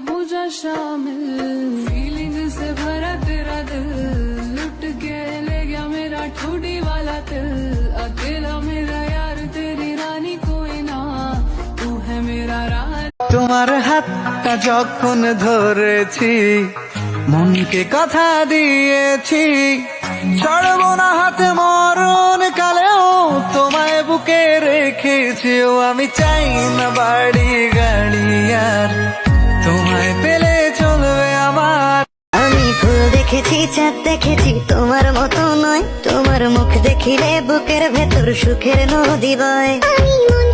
हो जा शामिल, फीलिंग से भरा तेरा दिल, लुट के ले गया मेरा ठुडी वाला दिल, अकेला मेरा यार तेरी रानी कोई ना, तू है मेरा रानी। তোমার হাতটা যখন ধরেছি মনকে কথা দিয়েছি, ছাড়বো না হাতে মরণ কালেও তোমায় বুকে রেখেছি। ও আমি চাই না বাড়ি গাড়ি আর তোমায় পেলে চলবে আমার। আমি ফুল দেখেছি, চাঁদ দেখেছি, তোমার মতো নয়। তোমার মুখ দেখিলে বুকের ভেতর সুখের নদী বয়। আমি মন